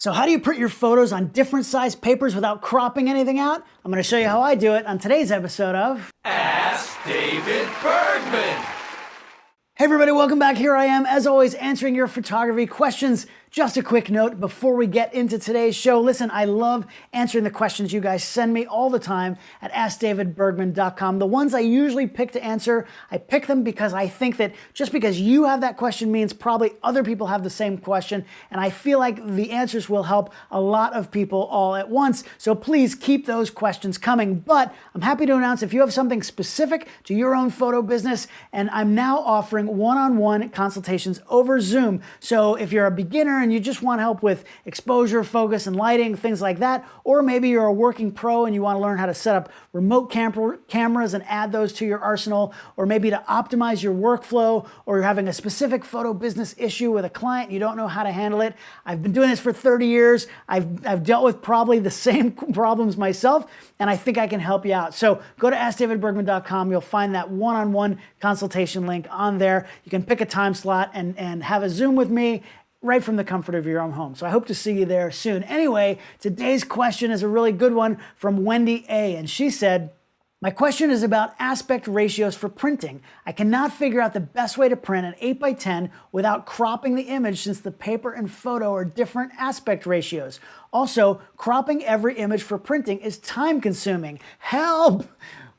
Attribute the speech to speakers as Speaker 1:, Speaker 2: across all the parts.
Speaker 1: So how do you print your photos on different size papers without cropping anything out? I'm going to show you how I do it on today's episode of
Speaker 2: Ask David Bergman.
Speaker 1: Hey everybody, welcome back. Here I am, as always, answering your photography questions. Just a quick note before we get into today's show. Listen, I love answering the questions you guys send me all the time at AskDavidBergman.com. The ones I usually pick to answer, I pick them because I think that just because you have that question means probably other people have the same question, and I feel like the answers will help a lot of people all at once. So please keep those questions coming. But I'm happy to announce if you have something specific to your own photo business, and I'm now offering one-on-one consultations over Zoom. So if you're a beginner and you just want help with exposure, focus, and lighting, things like that, or maybe you're a working pro and you want to learn how to set up remote cameras and add those to your arsenal, or maybe to optimize your workflow, or you're having a specific photo business issue with a client, you don't know how to handle it. I've been doing this for 30 years. I've dealt with probably the same problems myself, and I think I can help you out. So go to AskDavidBergman.com. You'll find that one-on-one consultation link on there. You can pick a time slot and have a Zoom with me right from the comfort of your own home. So I hope to see you there soon. Anyway, today's question is a really good one from Wendy A. And she said, my question is about aspect ratios for printing. I cannot figure out the best way to print an 8x10 without cropping the image, since the paper and photo are different aspect ratios. Also, cropping every image for printing is time consuming. Help!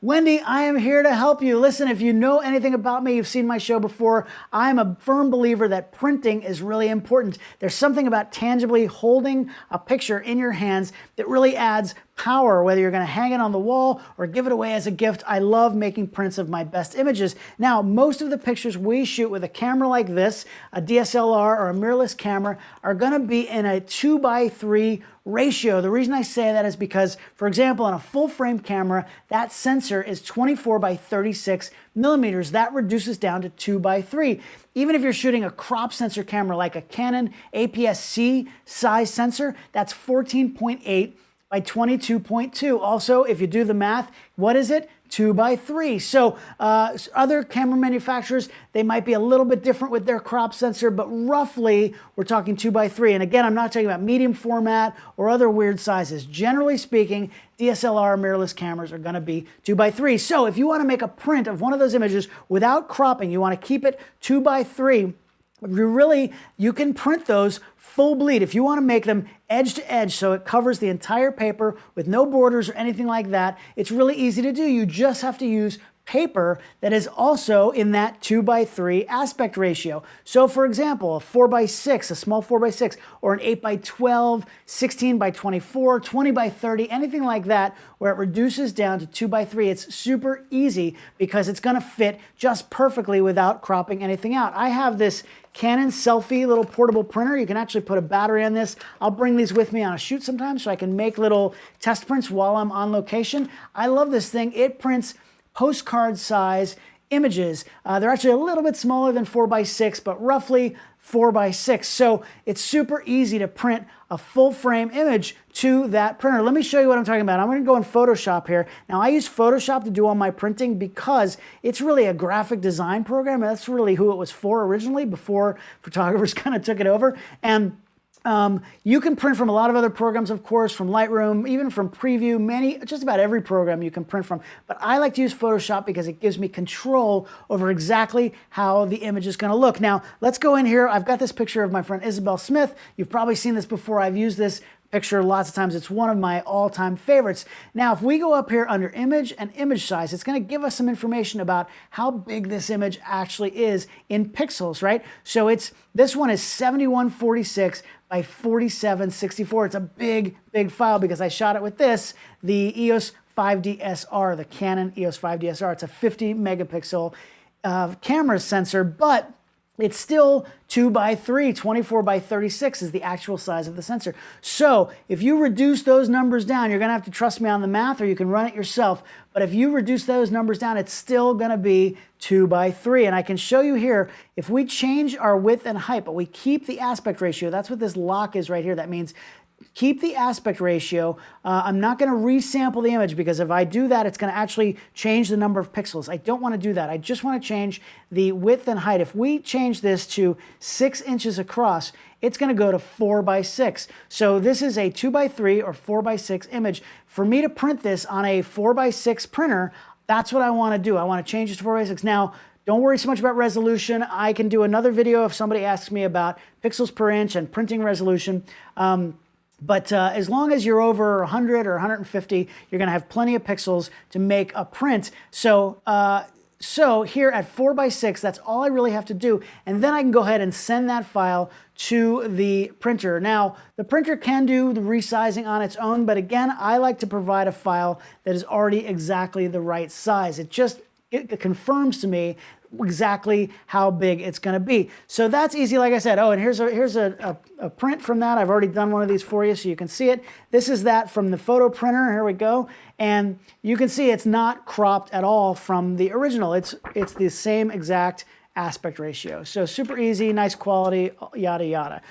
Speaker 1: Wendy, I am here to help you. Listen, if you know anything about me, you've seen my show before, I'm a firm believer that printing is really important. There's something about tangibly holding a picture in your hands that really adds power, whether you're going to hang it on the wall or give it away as a gift. I love making prints of my best images. Now, most of the pictures we shoot with a camera like this, a DSLR or a mirrorless camera, are going to be in a 2:3 ratio. The reason I say that is because, for example, on a full frame camera, that sensor is 24x36 millimeters. That reduces down to 2:3. Even if you're shooting a crop sensor camera like a Canon APS-C size sensor, that's 14.8 by 22.2. Also, if you do the math, what is it? 2:3. So other camera manufacturers, they might be a little bit different with their crop sensor, but roughly we're talking 2:3. And again, I'm not talking about medium format or other weird sizes. Generally speaking, DSLR mirrorless cameras are going to be 2:3. So if you want to make a print of one of those images without cropping, you want to keep it 2:3, you can print those full bleed. If you want to make them edge to edge so it covers the entire paper with no borders or anything like that, it's really easy to do. You just have to use paper that is also in that 2:3 aspect ratio. So for example, a 4:6, a small 4:6, or an 8:12, 16:24, 20:30, anything like that, where it reduces down to 2:3. It's super easy because it's going to fit just perfectly without cropping anything out. I have this Canon SELPHY little portable printer. You can actually put a battery on this. I'll bring these with me on a shoot sometimes so I can make little test prints while I'm on location. I love this thing. It prints postcard size images. They're actually a little bit smaller than 4:6, but roughly 4:6. So it's super easy to print a full frame image to that printer. Let me show you what I'm talking about. I'm going to go in Photoshop here. Now, I use Photoshop to do all my printing because it's really a graphic design program. That's really who it was for originally, before photographers kind of took it over. And you can print from a lot of other programs, of course, from Lightroom, even from Preview, just about every program you can print from. But I like to use Photoshop because it gives me control over exactly how the image is going to look. Now, let's go in here. I've got this picture of my friend Isabel Smith. You've probably seen this before. I've used this picture lots of times. It's one of my all-time favorites. Now, if we go up here under image and image size, it's going to give us some information about how big this image actually is in pixels, right? So this one is 7146 by 4764. It's a big, big file because I shot it with the EOS 5D SR, the Canon EOS 5D SR. It's a 50 megapixel camera sensor, but it's still 2:3, 24:36 is the actual size of the sensor. So if you reduce those numbers down, you're going to have to trust me on the math, or you can run it yourself. But if you reduce those numbers down, it's still going to be 2:3. And I can show you here, if we change our width and height, but we keep the aspect ratio, that's what this lock is right here. That means keep the aspect ratio. I'm not going to resample the image because if I do that, it's going to actually change the number of pixels. I don't want to do that. I just want to change the width and height. If we change this to 6 inches across, it's going to go to 4 by 6. So this is a 2 by 3 or 4 by 6 image. For me to print this on a 4 by 6 printer, that's what I want to do. I want to change this to 4 by 6. Now, don't worry so much about resolution. I can do another video if somebody asks me about pixels per inch and printing resolution. But as long as you're over 100 or 150, you're going to have plenty of pixels to make a print. So here at 4 by 6, that's all I really have to do. And then I can go ahead and send that file to the printer. Now, the printer can do the resizing on its own, but again, I like to provide a file that is already exactly the right size. It confirms to me exactly how big it's going to be. So that's easy, like I said. Oh, and here's a print from that. I've already done one of these for you so you can see it. This is that from the photo printer. Here we go. And you can see it's not cropped at all from the original. It's the same exact aspect ratio. So super easy, nice quality, yada, yada.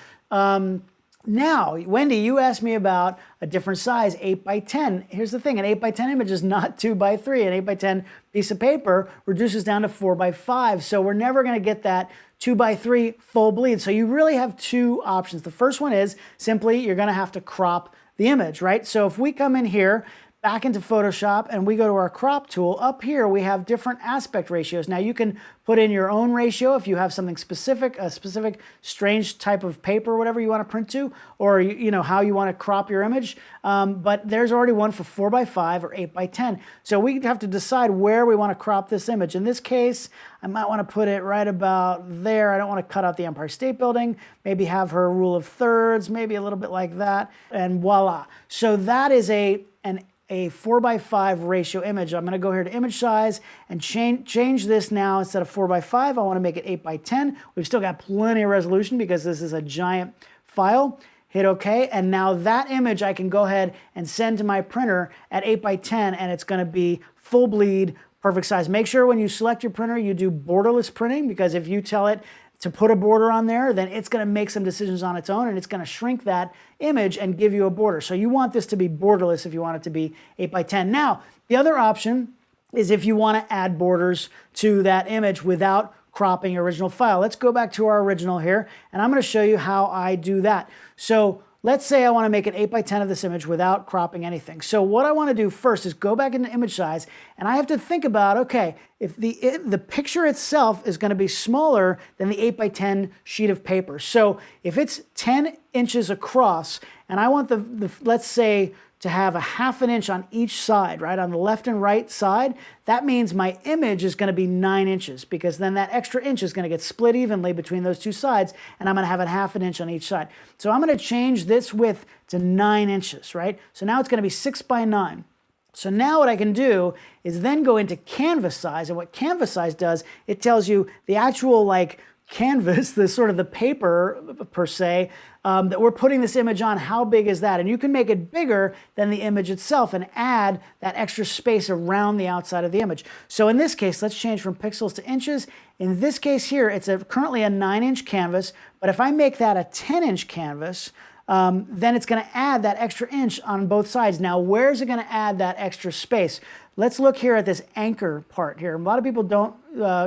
Speaker 1: Now, Wendy, you asked me about a different size, 8 by 10. Here's the thing, an 8 by 10 image is not 2 by 3. An 8 by 10 piece of paper reduces down to 4 by 5. So we're never going to get that 2 by 3 full bleed. So you really have two options. The first one is simply you're going to have to crop the image, right? So if we come in here, back into Photoshop, and we go to our crop tool, up here we have different aspect ratios. Now you can put in your own ratio if you have something specific, a specific strange type of paper, whatever you want to print to, or you know how you want to crop your image. But there's already one for 4 by 5 or 8 by 10. So we have to decide where we want to crop this image. In this case, I might want to put it right about there. I don't want to cut out the Empire State Building. Maybe have her rule of thirds, maybe a little bit like that, and voila. So that is a 4 by 5 ratio image. I'm going to go here to image size and change this now. Instead of 4 by 5, I want to make it 8 by 10. We've still got plenty of resolution because this is a giant file. Hit OK, and now that image I can go ahead and send to my printer at 8 by 10, and it's going to be full bleed, perfect size. Make sure when you select your printer you do borderless printing, because if you tell it to put a border on there, then it's going to make some decisions on its own, and it's going to shrink that image and give you a border. So you want this to be borderless if you want it to be 8 by 10. Now, the other option is if you want to add borders to that image without cropping your original file. Let's go back to our original here, and I'm going to show you how I do that. So let's say I want to make an 8 by 10 of this image without cropping anything. So what I want to do first is go back into image size, and I have to think about, okay, if the picture itself is going to be smaller than the 8 by 10 sheet of paper. So if it's 10 inches across, and I want let's say, to have a ½ inch on each side, right, on the left and right side, that means my image is going to be 9 inches, because then that extra inch is going to get split evenly between those two sides, and I'm going to have a ½ inch on each side. So I'm going to change this width to 9 inches, right? So now it's going to be 6 by 9. So now what I can do is then go into canvas size, and what canvas size does, it tells you the actual canvas, the sort of the paper per se, that we're putting this image on, how big is that? And you can make it bigger than the image itself and add that extra space around the outside of the image. So in this case, let's change from pixels to inches. In this case here, it's currently a 9-inch canvas, but if I make that a 10-inch canvas, then it's going to add that extra inch on both sides. Now, where is it going to add that extra space? Let's look here at this anchor part here. A lot of people don't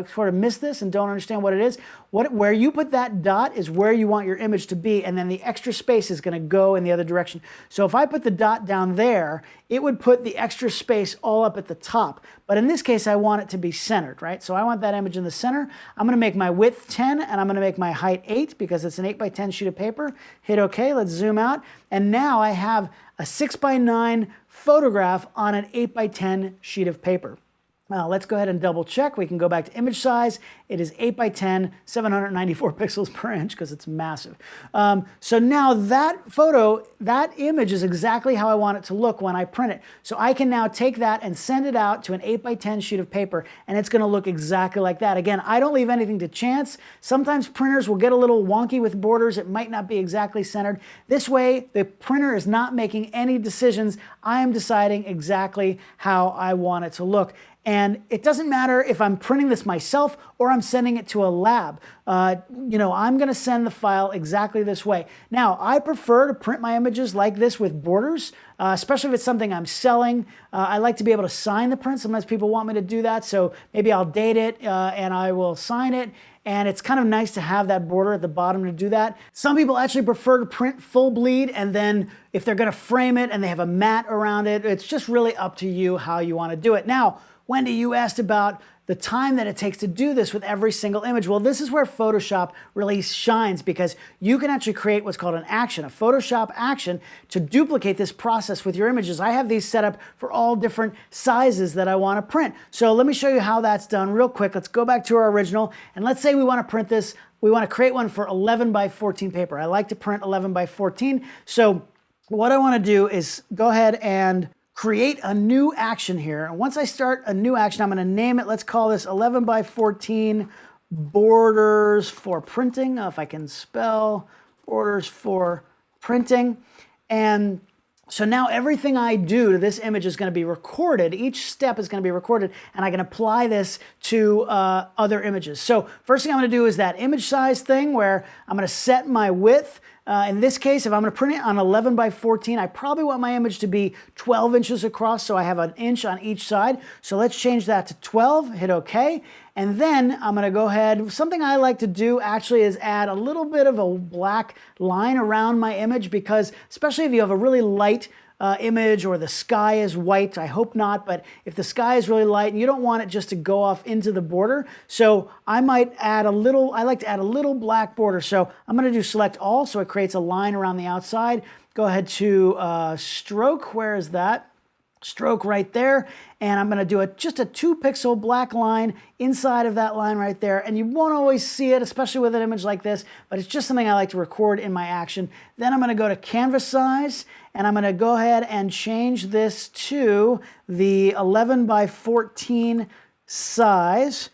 Speaker 1: sort of miss this and don't understand what it is. Where you put that dot is where you want your image to be, and then the extra space is going to go in the other direction. So if I put the dot down there, it would put the extra space all up at the top. But in this case, I want it to be centered, right? So I want that image in the center. I'm going to make my width 10, and I'm going to make my height 8 because it's an 8 by 10 sheet of paper. Hit OK. Let's zoom out. And now I have a 6 by 9 photograph on an 8 by 10 sheet of paper. Let's go ahead and double check. We can go back to image size. It is 8 by 10, 794 pixels per inch because it's massive. So now that photo, that image is exactly how I want it to look when I print it. So I can now take that and send it out to an 8 by 10 sheet of paper, and it's going to look exactly like that. Again, I don't leave anything to chance. Sometimes printers will get a little wonky with borders. It might not be exactly centered. This way, the printer is not making any decisions. I am deciding exactly how I want it to look. And it doesn't matter if I'm printing this myself or I'm sending it to a lab. You know, I'm gonna send the file exactly this way. Now, I prefer to print my images like this with borders, especially if it's something I'm selling. I like to be able to sign the print. Sometimes people want me to do that, so maybe I'll date it and I will sign it. And it's kind of nice to have that border at the bottom to do that. Some people actually prefer to print full bleed, and then if they're gonna frame it and they have a mat around it, it's just really up to you how you wanna do it. Now, Wendy, you asked about the time that it takes to do this with every single image. Well, this is where Photoshop really shines, because you can actually create what's called an action, a Photoshop action, to duplicate this process with your images. I have these set up for all different sizes that I want to print. So let me show you how that's done real quick. Let's go back to our original, and let's say we want to print this. We want to create one for 11 by 14 paper. I like to print 11 by 14. So what I want to do is go ahead and create a new action here. And once I start a new action, I'm gonna name it, let's call this 11 by 14 borders for printing. If I can spell borders for printing. And so now everything I do to this image is gonna be recorded. Each step is gonna be recorded, and I can apply this to other images. So first thing I'm gonna do is that image size thing where I'm gonna set my width. In this case, if I'm gonna print it on 11 by 14, I probably want my image to be 12 inches across, so I have an inch on each side. So let's change that to 12, hit OK. And then I'm gonna go ahead, something I like to do actually is add a little bit of a black line around my image, because especially if you have a really light image or the sky is white, I hope not, but if the sky is really light and you don't want it just to go off into the border, so I might add a little, I like to add a little black border. So I'm gonna do select all, so it creates a line around the outside. Go ahead to stroke, where is that? Stroke right there, and I'm gonna do just a 2 pixel black line inside of that line right there, and you won't always see it, especially with an image like this, but it's just something I like to record in my action. Then I'm gonna go to canvas size, and I'm gonna go ahead and change this to the 11 by 14 size,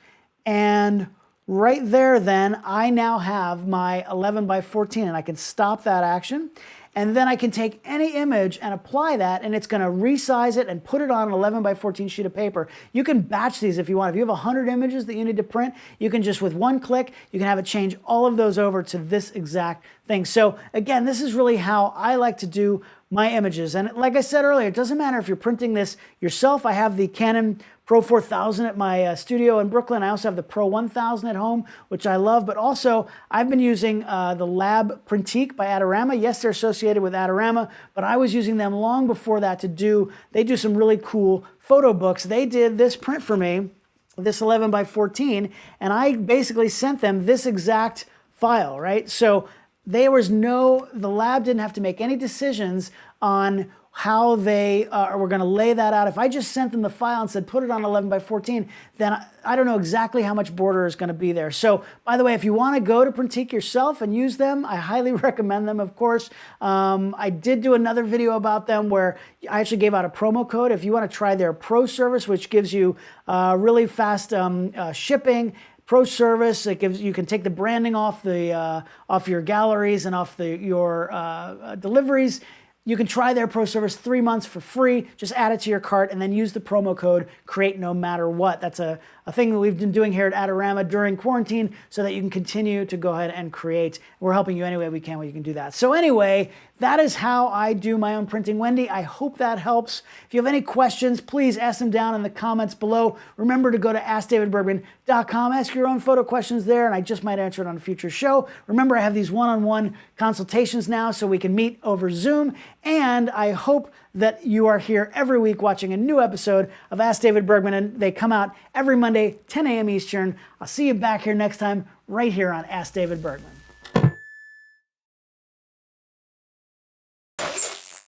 Speaker 1: and right there then, I now have my 11 by 14, and I can stop that action. And then I can take any image and apply that, and it's gonna resize it and put it on an 11 by 14 sheet of paper. You can batch these if you want. If you have 100 images that you need to print, you can just, with one click, you can have it change all of those over to this exact thing. So again, this is really how I like to do my images. And like I said earlier, it doesn't matter if you're printing this yourself. I have the Canon Pro 4000 at my studio in Brooklyn. I also have the Pro 1000 at home, which I love, but also I've been using the Lab Printique by Adorama. Yes, they're associated with Adorama, but I was using them long before that they do some really cool photo books. They did this print for me, this 11 by 14, and I basically sent them this exact file, right? So the lab didn't have to make any decisions on how they were going to lay that out. If I just sent them the file and said, put it on 11 by 14, then I don't know exactly how much border is going to be there. So, by the way, if you want to go to Printique yourself and use them, I highly recommend them, of course. I did do another video about them where I actually gave out a promo code. If you want to try their Pro service, which gives you really fast shipping, Pro service, you can take the branding off your galleries and off your deliveries. You can try their Pro service 3 months for free. Just add it to your cart and then use the promo code CREATE no matter what. That's a thing that we've been doing here at Adorama during quarantine so that you can continue to go ahead and create. We're helping you any way we can where you can do that. So anyway, that is how I do my own printing. Wendy, I hope that helps. If you have any questions, please ask them down in the comments below. Remember to go to AskDavidBergman.com. Ask your own photo questions there, and I just might answer it on a future show. Remember, I have these one-on-one consultations now so we can meet over Zoom, and I hope that you are here every week watching a new episode of Ask David Bergman, and they come out every Monday, 10 a.m. Eastern. I'll see you back here next time, right here on Ask David Bergman.